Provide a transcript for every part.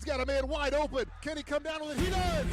He's got a man wide open. Can he come down with it? He does!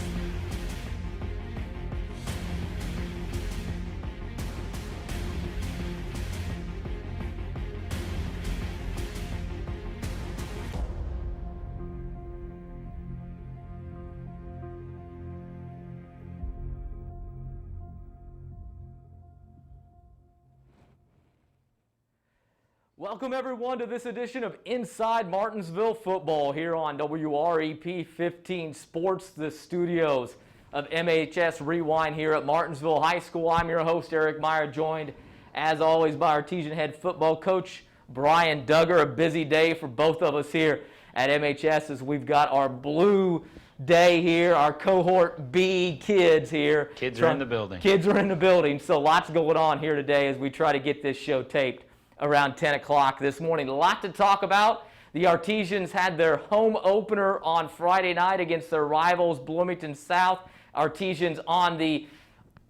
Welcome everyone to this edition of Inside Martinsville Football here on WREP 15 Sports, the studios of MHS Rewind here at Martinsville High School. I'm your host, Eric Meyer, joined as always by Artesian head football coach Brian Duggar. A busy day for both of us here at MHS as we've got our blue day here, our cohort B kids here. Kids are in the building. Kids are in the building, so lots going on here today as we try to get this show taped around 10 o'clock this morning. A lot to talk about. The Artesians had their home opener on Friday night against their rivals, Bloomington South. Artesians on the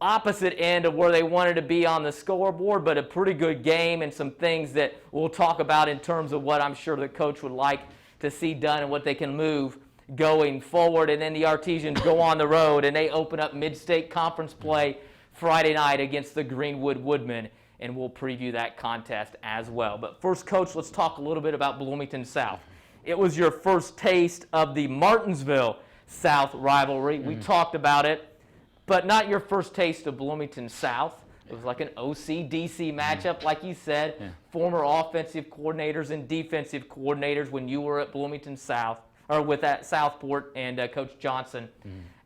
opposite end of where they wanted to be on the scoreboard, but a pretty good game and some things that we'll talk about in terms of what I'm sure the coach would like to see done and what they can move going forward. And then the Artesians go on the road and they open up mid-state conference play Friday night against the Greenwood Woodmen, and we'll preview that contest as well. But first, Coach, let's talk a little bit about Bloomington South. It was your first taste of the Martinsville South rivalry. We talked about it, but not your first taste of Bloomington South. It was like an OC-DC matchup, like you said, former offensive coordinators and defensive coordinators when you were at Bloomington South, or with at Southport, and Coach Johnson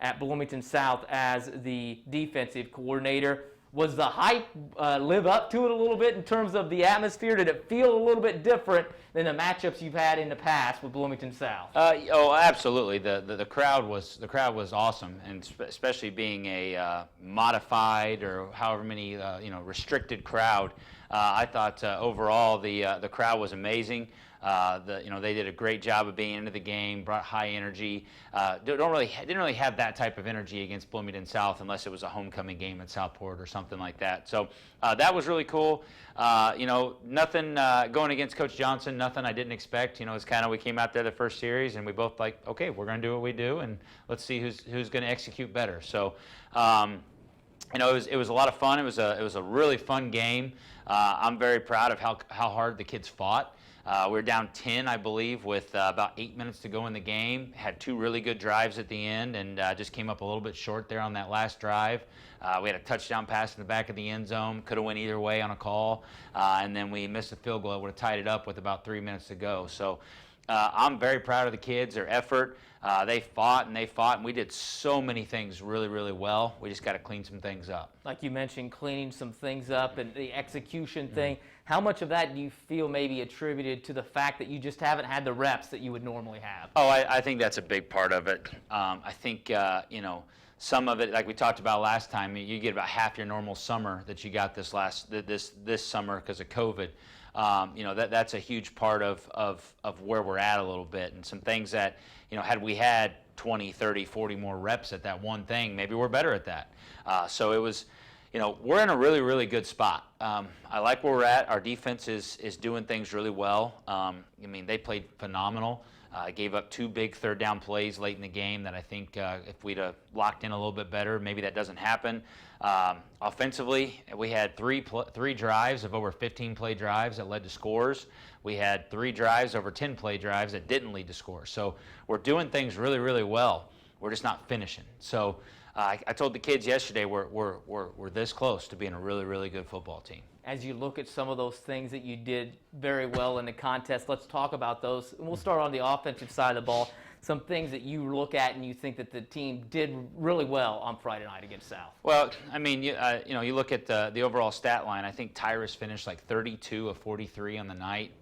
at Bloomington South as the defensive coordinator. Was the hype live up to it a little bit in terms of the atmosphere? Did it feel a little bit different than the matchups you've had in the past with Bloomington South? Oh, absolutely. The crowd was awesome, and especially being a modified or however many restricted crowd. I thought overall the crowd was amazing. They did a great job of being into the game, brought high energy. Didn't really have that type of energy against Bloomington South unless it was a homecoming game at Southport or something like that. So that was really cool. Nothing going against Coach Johnson, nothing I didn't expect. It's kind of, we came out there the first series and we both like, okay, we're going to do what we do and let's see who's going to execute better. So it was a lot of fun. It was a really fun game. I'm very proud of how hard the kids fought. We were down 10, I believe, with about 8 minutes to go in the game. Had two really good drives at the end and just came up a little bit short there on that last drive. We had a touchdown pass in the back of the end zone. Could have went either way on a call. And then we missed a field goal that would have tied it up with about 3 minutes to go. So I'm very proud of the kids, their effort. They fought, and we did so many things really, really well. We just got to clean some things up. Like you mentioned, cleaning some things up and the execution thing. How much of that do you feel maybe attributed to the fact that you just haven't had the reps that you would normally have? Oh, I think that's a big part of it. I think, some of it, like we talked about last time, you get about half your normal summer that you got this summer because of COVID. That's a huge part of where we're at a little bit, and some things that, had we had 20, 30, 40 more reps at that one thing, maybe we're better at that. So it was, we're in a really, really good spot. I like where we're at. Our defense is doing things really well. They played phenomenal. Gave up two big third down plays late in the game that I think if we'd have locked in a little bit better, maybe that doesn't happen. Offensively, we had three drives of over 15 play drives that led to scores. We had 3 drives over 10 play drives that didn't lead to scores. So we're doing things really, really well. We're just not finishing. So I told the kids yesterday we're this close to being a really, really good football team. As you look at some of those things that you did very well in the contest, let's talk about those. And we'll start on the offensive side of the ball. Some things that you look at and you think that the team did really well on Friday night against South. Well, you look at the overall stat line. I think Tyrus finished like 32 of 43 on the night.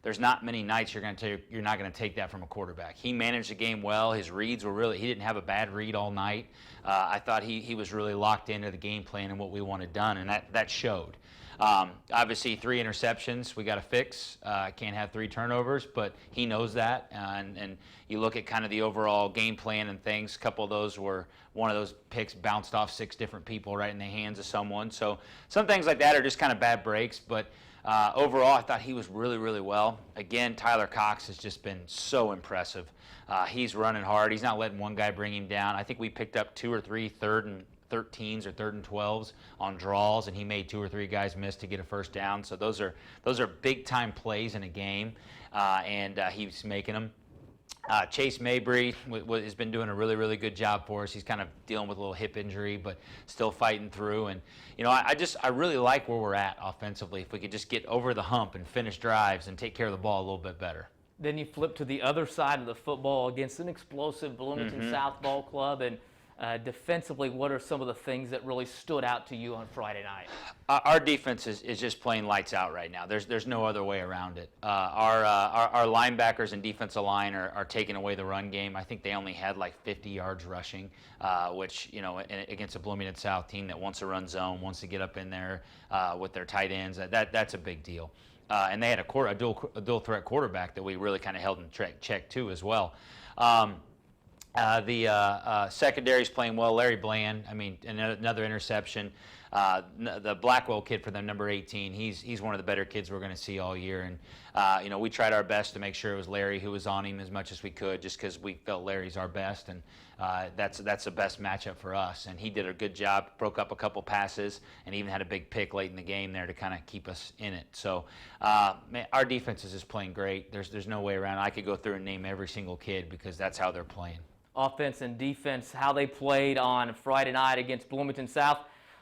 There's not many nights you're not going to take that from a quarterback. He managed the game well. His reads were he didn't have a bad read all night. I thought he was really locked into the game plan and what we wanted done, and that showed. Obviously, 3 interceptions we got to fix. Can't have 3 turnovers, but he knows that. And you look at kind of the overall game plan and things. A couple of those were, one of those picks bounced off 6 different people right in the hands of someone. So some things like that are just kind of bad breaks. But Overall, I thought he was really, really well. Again, Tyler Cox has just been so impressive. He's running hard. He's not letting one guy bring him down. I think we picked up 2 or 3 3rd and 13s or 3rd and 12s on draws, and he made 2 or 3 guys miss to get a first down. So those are big time plays in a game, and he's making them. Chase Mabry has been doing a really, really good job for us. He's kind of dealing with a little hip injury, but still fighting through. And I really like where we're at offensively. If we could just get over the hump and finish drives and take care of the ball a little bit better. Then you flip to the other side of the football against an explosive Bloomington South ball club, and defensively, what are some of the things that really stood out to you on Friday night? Our defense is just playing lights out right now. There's no other way around it. Our linebackers and defensive line are taking away the run game. I think they only had like 50 yards rushing, which, against a Bloomington South team that wants to run zone, wants to get up in there with their tight ends, that's a big deal. And they had a dual threat quarterback that we really kind of held in check too as well. The secondary's playing well. Larry Bland, another interception. The Blackwell kid for them, number 18, he's one of the better kids we're going to see all year. And, we tried our best to make sure it was Larry who was on him as much as we could, just because we felt Larry's our best. And that's the best matchup for us. And he did a good job, broke up a couple passes, and even had a big pick late in the game there to kind of keep us in it. So our defense is just playing great. There's no way around it. I could go through and name every single kid because that's how they're playing. Offense and defense, how they played on Friday night against Bloomington South.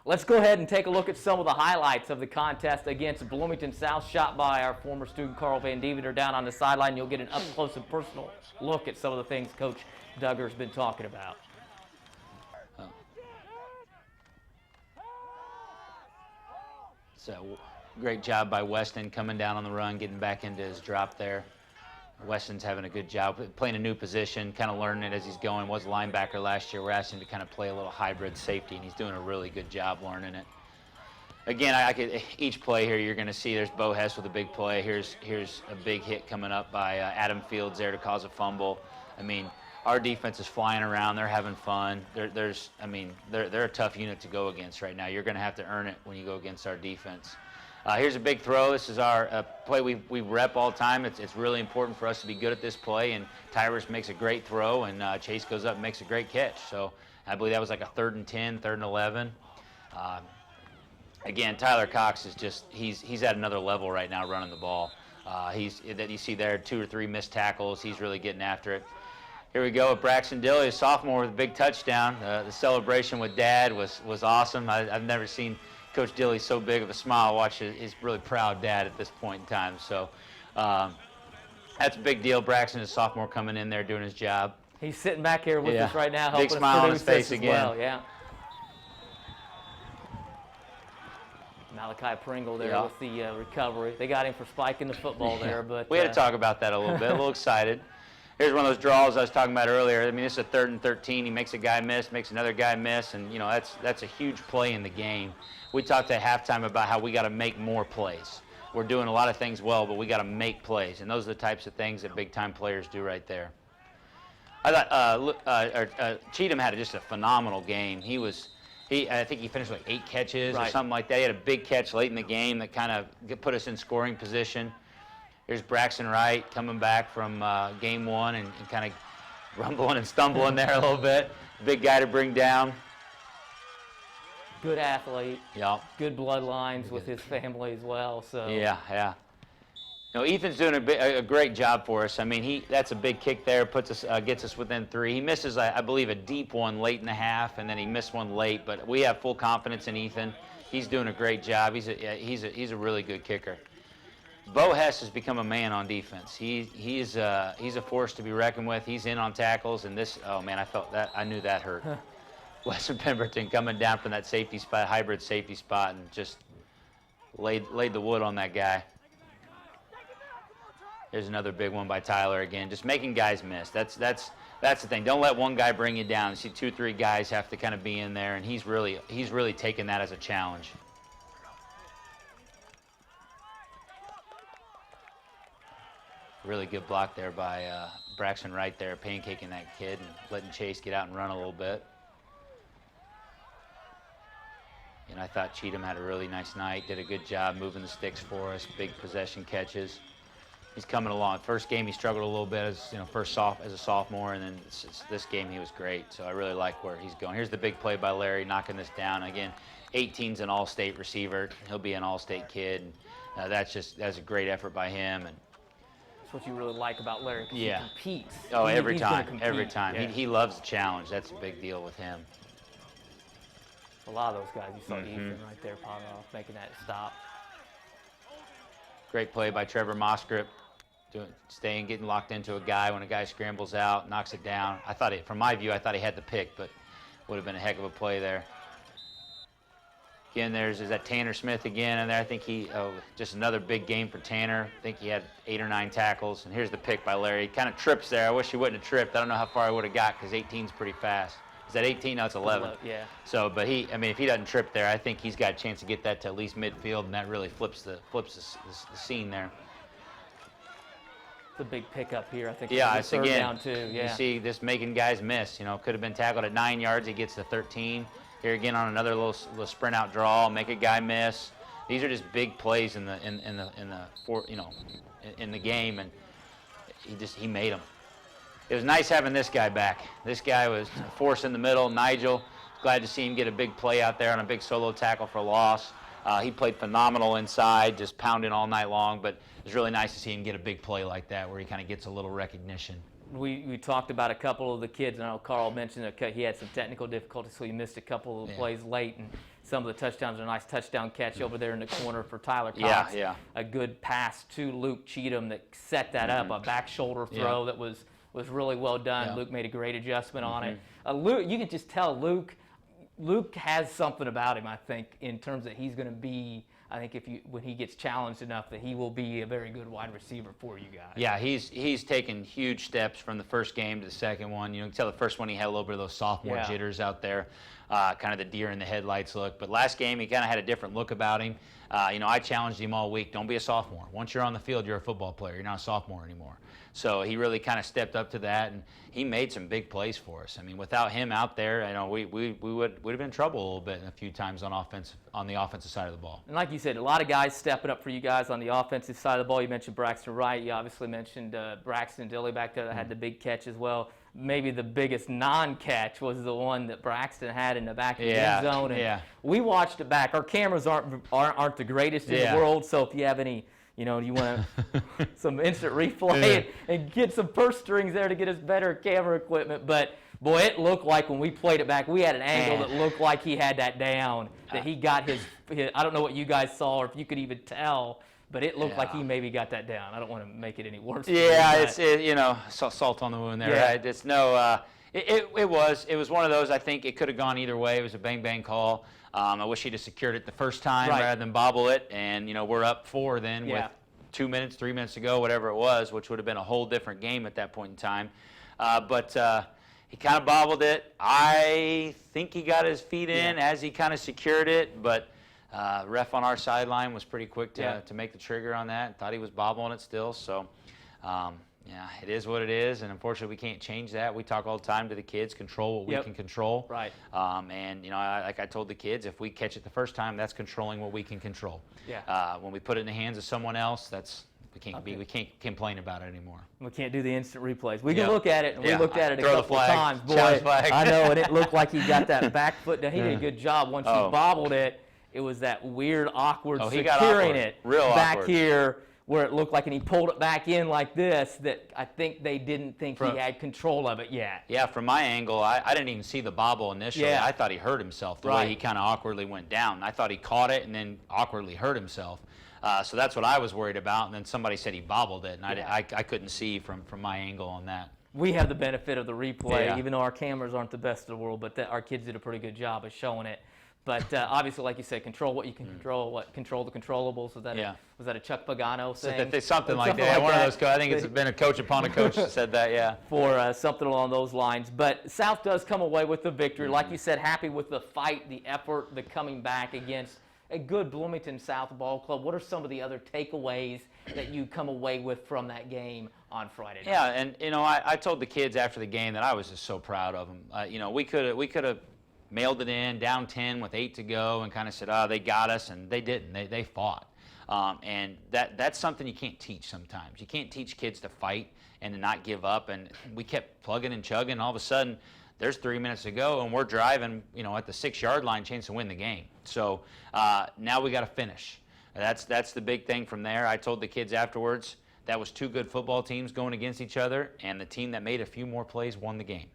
Let's go ahead and take a look at some of the highlights of the contest against Bloomington South, shot by our former student Carl Van Deventer down on the sideline. You'll get an up-close and personal look at some of the things Coach Duggar's been talking about. So, great job by Weston coming down on the run, getting back into his drop there. Weston's having a good job playing a new position, kind of learning it as he's going. Was a linebacker last year. We're asking him to kind of play a little hybrid safety, and he's doing a really good job learning it. Again, each play here you're going to see there's Bo Hess with a big play. Here's a big hit coming up by Adam Fields there to cause a fumble. Our defense is flying around. They're having fun. They're a tough unit to go against right now. You're going to have to earn it when you go against our defense. Here's a big throw. This is our play we rep all the time. It's really important for us to be good at this play, and Tyrus makes a great throw, and Chase goes up and makes a great catch. So I believe that was like a 3rd and 10, 3rd and 11. Again, Tyler Cox is just he's at another level right now running the ball. That you see there, 2 or 3 missed tackles. He's really getting after it. Here we go with Braxton Dilley, a sophomore with a big touchdown. The celebration with Dad was awesome. I've never seen Coach Dilley so big of a smile. Watch his really proud dad at this point in time. So that's a big deal. Braxton is a sophomore coming in there doing his job. He's sitting back here with us right now, helping big smile us on his face again. Well. Yeah. Malachi Pringle there with the recovery. They got him for spiking the football there, but we had to talk about that a little bit. A little excited. Here's one of those draws I was talking about earlier. This is a 3rd and 13. He makes a guy miss, makes another guy miss, and that's a huge play in the game. We talked at halftime about how we got to make more plays. We're doing a lot of things well, but we got to make plays, and those are the types of things that big-time players do right there. I thought Cheatham had just a phenomenal game. I think he finished like 8 catches or something like that. He had a big catch late in the game that kind of put us in scoring position. Here's Braxton Wright coming back from game 1 and kind of rumbling and stumbling there a little bit. Big guy to bring down. Good athlete. Yeah. Good bloodlines with his family as well. So. Yeah. Ethan's doing a great job for us. That's a big kick there. Gets us within 3. He misses, I believe, a deep one late in the half, and then he missed one late. But we have full confidence in Ethan. He's doing a great job. He's a really good kicker. Bo Hess has become a man on defense. He's a force to be reckoned with. He's in on tackles, and I knew that hurt. Weston Pemberton coming down from that safety spot, hybrid safety spot, and just laid the wood on that guy. There's another big one by Tyler again, just making guys miss. That's the thing. Don't let one guy bring you down. You see 2, 3 guys have to kind of be in there, and he's really taken that as a challenge. Really good block there by Braxton Wright there, pancaking that kid and letting Chase get out and run a little bit. And I thought Cheatham had a really nice night, did a good job moving the sticks for us, big possession catches. He's coming along. First game he struggled a little bit as as a sophomore, and then this game he was great. So I really like where he's going. Here's the big play by Larry, knocking this down. Again, 18's an all-state receiver. He'll be an all-state kid. That's a great effort by him. And that's what you really like about Larry. Yeah. He competes. Oh, every he's time. Every compete. time. Yeah. He loves the challenge. That's a big deal with him. A lot of those guys, you saw Ethan right there popping off, making that stop. Great play by Trevor Mosgrip, getting locked into a guy when a guy scrambles out, knocks it down. From my view, I thought he had the pick, but would have been a heck of a play there. Again, is that Tanner Smith again in there. I think just another big game for Tanner. I think he had 8 or 9 tackles. And here's the pick by Larry. He kind of trips there. I wish he wouldn't have tripped. I don't know how far he would have got because 18's pretty fast. Is that 18? No, it's 11. Yeah. So, but if he doesn't trip there, I think he's got a chance to get that to at least midfield, and that really flips the scene there. It's a big pickup here, I think. Yeah, it's third again. Down too. Yeah. You see this making guys miss. Could have been tackled at 9 yards. He gets to 13. Here again on another little sprint out draw, make a guy miss. These are just big plays in the game, and he made them. It was nice having this guy back. This guy was a force in the middle. Nigel, glad to see him get a big play out there on a big solo tackle for loss. He played phenomenal inside, just pounding all night long, but it was really nice to see him get a big play like that where he kind of gets a little recognition. We talked about a couple of the kids. I know Carl mentioned that he had some technical difficulties, so he missed a couple of the plays late, and some of the touchdowns are a nice touchdown catch over there in the corner for Tyler Cox. Yeah. A good pass to Luke Cheatham that set that up, a back shoulder throw that was really well done. Yeah. Luke made a great adjustment on it. Luke, you can just tell Luke has something about him, I think, in terms that he's going to be, I think when he gets challenged enough, that he will be a very good wide receiver for you guys. Yeah, he's taken huge steps from the first game to the second one. You can tell the first one he had a little bit of those sophomore jitters out there, kind of the deer in the headlights look. But last game he kind of had a different look about him. I challenged him all week. Don't be a sophomore. Once you're on the field, you're a football player. You're not a sophomore anymore. So he really kind of stepped up to that, and he made some big plays for us. Without him out there, we would have been in trouble a little bit a few times on the offensive side of the ball. And like you said, a lot of guys stepping up for you guys on the offensive side of the ball. You mentioned Braxton Wright. You obviously mentioned Braxton Dilly back there that had the big catch as well. Maybe the biggest non-catch was the one that Braxton had in the back of the end zone. And we watched it back. Our cameras aren't the greatest in the world, so if you have any, you want some instant replay and get some purse strings there to get us better camera equipment. But boy, it looked like when we played it back, we had an angle that looked like he had that down, that he got his I don't know what you guys saw or if you could even tell, but it looked like he maybe got that down. I don't want to make it any worse. Yeah, it's salt on the wound there, right? It's no, it was one of those. I think it could have gone either way. It was a bang call. I wish he'd have secured it the first time rather than bobble it. And we're up 4 then with 2 minutes, 3 minutes to go, whatever it was, which would have been a whole different game at that point in time. But he kind of bobbled it. I think he got his feet in as he kind of secured it, but ref on our sideline was pretty quick to make the trigger on that. Thought he was bobbling it still. So, it is what it is, and unfortunately we can't change that. We talk all the time to the kids, control what we can control. Right. And like I told the kids, if we catch it the first time, that's controlling what we can control. Yeah. When we put it in the hands of someone else, we can't complain about it anymore. We can't do the instant replays. We can look at it, and we looked at it a Throw couple the flag, times. Boy, flag. I know, and it looked like he got that back foot down. He did a good job. Once he bobbled it, it was that weird, awkward securing it back here where it looked like, and he pulled it back in like this, that I think they didn't think he had control of it yet. Yeah, from my angle, I didn't even see the bobble initially. Yeah. I thought he hurt himself the way he kind of awkwardly went down. I thought he caught it and then awkwardly hurt himself. So that's what I was worried about, and then somebody said he bobbled it, and I couldn't see from my angle on that. We have the benefit of the replay, even though our cameras aren't the best in the world, but our kids did a pretty good job of showing it. But obviously, like you said, control what you can control, control the controllables. Was that a Chuck Pagano thing? Something like that. One of those. I think it's been a coach upon a coach that said that. For something along those lines. But South does come away with the victory. Like you said, happy with the fight, the effort, the coming back against a good Bloomington South ball club. What are some of the other takeaways that you come away with from that game on Friday night? Yeah, and I told the kids after the game that I was just so proud of them. We could have mailed it in, down 10 with 8 to go, and kind of said, oh, they got us, and they didn't. They fought. And that's something you can't teach sometimes. You can't teach kids to fight and to not give up. And we kept plugging and chugging. All of a sudden, there's 3 minutes to go, and we're driving, at the 6-yard line, chance to win the game. So now we got to finish. That's the big thing from there. I told the kids afterwards that was 2 good football teams going against each other, and the team that made a few more plays won the game.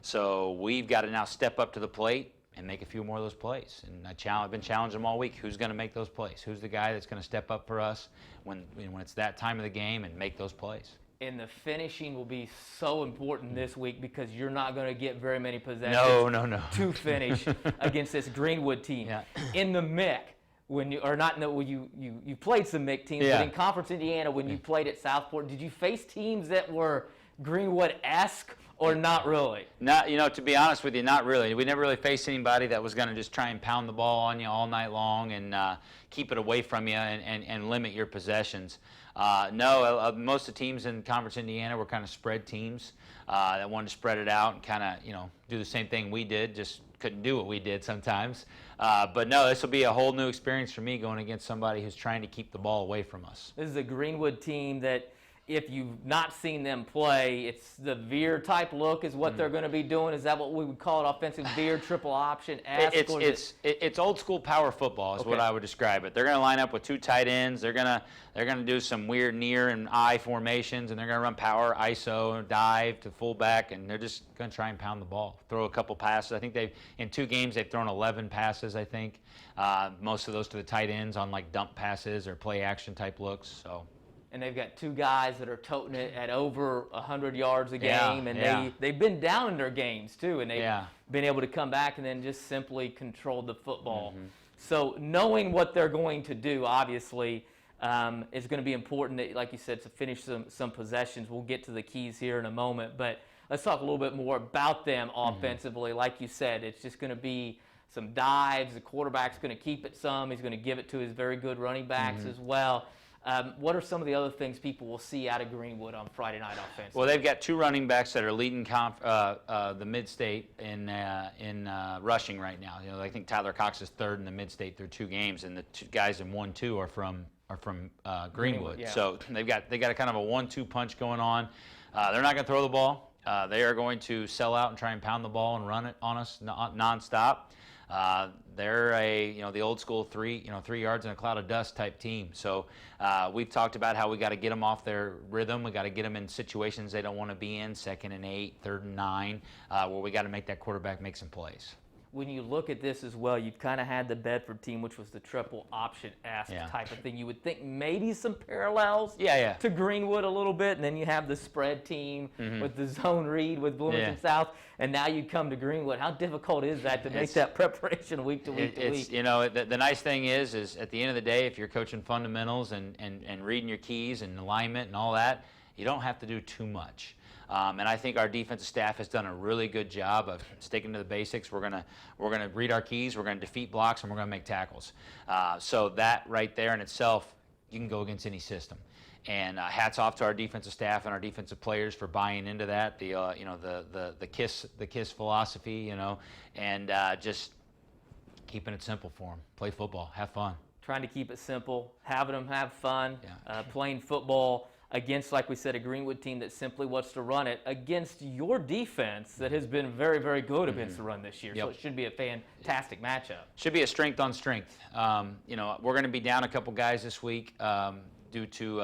So we've got to now step up to the plate and make a few more of those plays. And I've been challenging them all week. Who's going to make those plays? Who's the guy that's going to step up for us when it's that time of the game and make those plays? And the finishing will be so important this week because you're not going to get very many possessions No. to finish against this Greenwood team. Yeah. In the MIC, you played some MIC teams, Yeah. but in Conference Indiana, when you played at Southport, did you face teams that were Greenwood-esque or not really? Not, to be honest with you, not really. We never really faced anybody that was going to just try and pound the ball on you all night long and keep it away from you and limit your possessions. Most of the teams in Conference Indiana were kind of spread teams that wanted to spread it out and kind of, do the same thing we did, just couldn't do what we did sometimes. But no, this will be a whole new experience for me going against somebody who's trying to keep the ball away from us. This is a Greenwood team that, if you've not seen them play, it's the veer type look is what they're going to be doing. Is that what we would call it, offensive veer, triple option? It's old school power football is what I would describe it. They're going to line up with 2 tight ends. They're going to do some weird near and I formations, and they're going to run power, ISO, dive to fullback, and they're just going to try and pound the ball, throw a couple passes. I think in 2 games they've thrown 11 passes. I think most of those to the tight ends on like dump passes or play action type looks. So. And they've got 2 guys that are toting it at over 100 yards a game, and they've been down in their games too, and they've been able to come back and then just simply control the football. So knowing what they're going to do, obviously, is going to be important. That, like you said, to finish some possessions. We'll get to the keys here in a moment, but let's talk a little bit more about them offensively. Like you said, it's just going to be some dives. The quarterback's going to keep it some. He's going to give it to his very good running backs as well. What are some of the other things people will see out of Greenwood on Friday night offensively? Well, they've got 2 running backs that are leading the mid-state in rushing right now. I think Tyler Cox is 3rd in the mid-state through 2 games, and the 2 guys in 1-2 are from Greenwood. Yeah. So they got a kind of a 1-2 punch going on. They're not going to throw the ball. They are going to sell out and try and pound the ball and run it on us nonstop. They're the old school 3 yards in a cloud of dust type team. So we've talked about how we got to get them off their rhythm. We got to get them in situations they don't want to be in, 2nd and 8, 3rd and 9, where we got to make that quarterback make some plays. When you look at this as well, you've kind of had the Bedford team, which was the triple option-esque type of thing. You would think maybe some parallels to Greenwood a little bit, and then you have the spread team with the zone read with Bloomington South, and now you come to Greenwood. How difficult is that to make that preparation week to week to week? The nice thing is at the end of the day, if you're coaching fundamentals and reading your keys and alignment and all that, you don't have to do too much. And I think our defensive staff has done a really good job of sticking to the basics. We're gonna read our keys, we're gonna defeat blocks, and we're gonna make tackles. So that right there in itself, you can go against any system. And hats off to our defensive staff and our defensive players for buying into that. The KISS philosophy, and just keeping it simple for them. Play football, have fun. Trying to keep it simple, having them have fun, playing football against, like we said, a Greenwood team that simply wants to run it against your defense that has been very, very good against the run this year. So it should be a fantastic matchup. Should be a strength on strength. We're going to be down a couple guys this week due to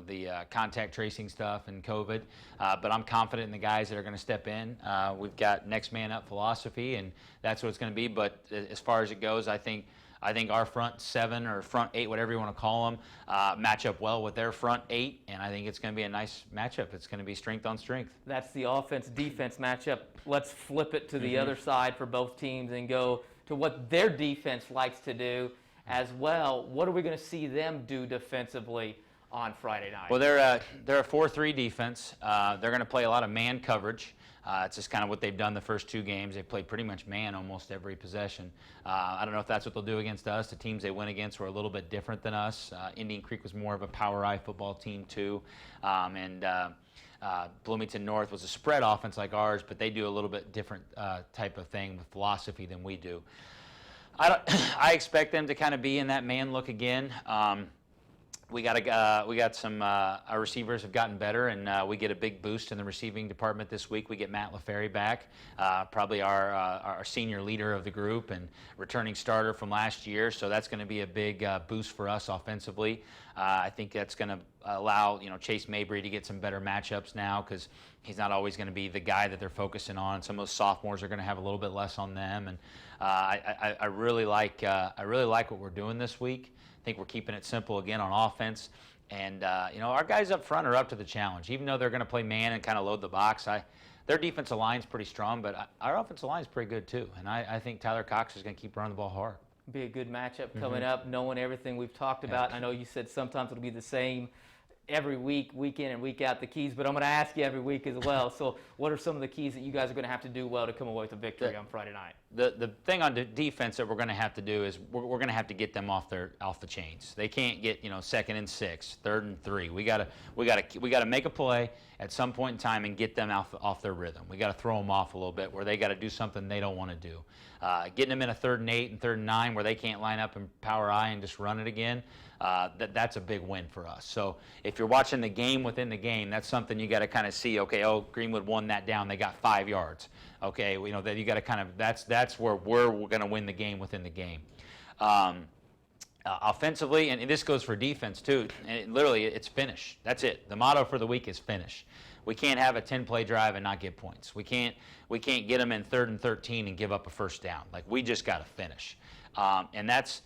the contact tracing stuff and COVID, but I'm confident in the guys that are going to step in. We've got next man up philosophy, and that's what it's going to be. But as far as it goes, I think our front 7 or front 8, whatever you want to call them, match up well with their front 8, and I think it's going to be a nice matchup. It's going to be strength on strength. That's the offense-defense matchup. Let's flip it to the other side for both teams and go to what their defense likes to do as well. What are we going to see them do defensively on Friday night? Well, they're a 4-3 defense. They're going to play a lot of man coverage. It's just kind of what they've done the first 2 games. They've played pretty much man almost every possession. I don't know if that's what they'll do against us. The teams they went against were a little bit different than us. Indian Creek was more of a power eye football team too. Bloomington North was a spread offense like ours, but they do a little bit different type of thing with philosophy than we do. I expect them to kind of be in that man look again. We got some. Our receivers have gotten better, and we get a big boost in the receiving department this week. We get Matt LaFerry back, probably our senior leader of the group and returning starter from last year. So that's going to be a big boost for us offensively. I think that's going to allow Chase Mabry to get some better matchups now because he's not always going to be the guy that they're focusing on. Some of those sophomores are going to have a little bit less on them, and I really like what we're doing this week. I think we're keeping it simple again on offense, and our guys up front are up to the challenge. Even though they're going to play man and kind of load the box, their defensive line's pretty strong, but our offensive line's pretty good too. And I think Tyler Cox is going to keep running the ball hard. Be a good matchup coming up, knowing everything we've talked about. I know you said sometimes it'll be the same every week, week in and week out, the keys, but I'm going to ask you every week as well. So what are some of the keys that you guys are going to have to do well to come away with a victory on Friday night? The thing on the defense that we're going to have to do is we're going to have to get them off the chains. They can't get 2nd and 6, 3rd and 3. We got to make a play at some point in time and get them off their rhythm. We got to throw them off a little bit where they got to do something they don't want to do. Getting them in a 3rd and 8 and 3rd and 9 where they can't line up and power I and just run it again. That's a big win for us. So if you're watching the game within the game, that's something you got to kind of see. Okay, Greenwood won that down. They got 5 yards. Okay, that you got to kind of that's where we're going to win the game within the game. Offensively, and this goes for defense too. And literally, it's finish. That's it. The motto for the week is finish. We can't have a 10-play drive and not get points. We can't get them in 3rd and 13 and give up a first down. Like we just got to finish, and that's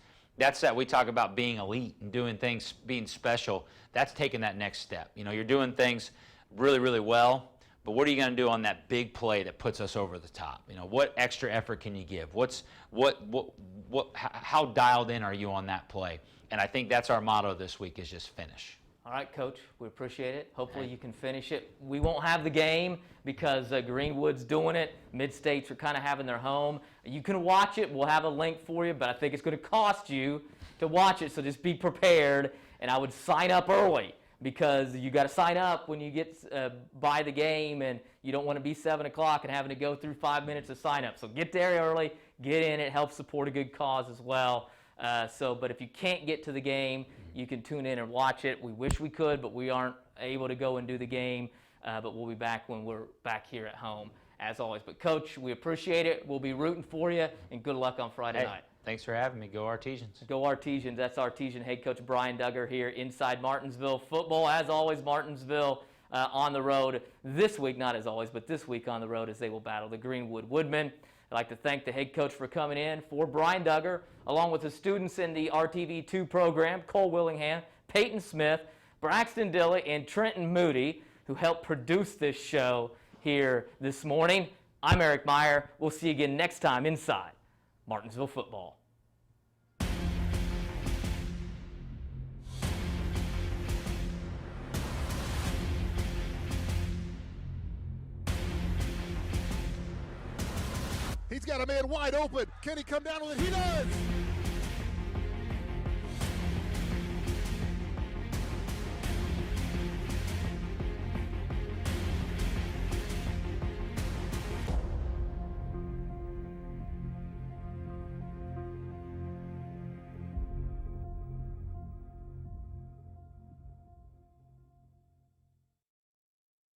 that we talk about being elite and doing things, being special. That's taking that next step. You're doing things really, really well, but what are you going to do on that big play that puts us over the top? What extra effort can you give? How dialed in are you on that play? And I think that's our motto this week is just finish. All right, Coach, we appreciate it. Hopefully you can finish it. We won't have the game because Greenwood's doing it. Mid-States are kind of having their home. You can watch it. We'll have a link for you, but I think it's going to cost you to watch it, so just be prepared. And I would sign up early because you got to sign up when you get by the game, and you don't want to be 7 o'clock and having to go through 5 minutes of sign up. So get there early, get in. It helps support a good cause as well. But if you can't get to the game, you can tune in and watch it. We wish we could, but we aren't able to go and do the game. But we'll be back when we're back here at home, as always. But, Coach, we appreciate it. We'll be rooting for you, and good luck on Friday night. Thanks for having me. Go Artesians. Go Artesians. That's Artesian head coach Brian Duggar here inside Martinsville football. As always, Martinsville on the road this week. Not as always, but this week on the road as they will battle the Greenwood Woodmen. I'd like to thank the head coach for coming in for Brian Duggar, along with the students in the RTV2 program, Cole Willingham, Peyton Smith, Braxton Dilley, and Trenton Moody, who helped produce this show here this morning. I'm Eric Meyer. We'll see you again next time inside Martinsville football. He's got a man wide open. Can he come down with it? He does!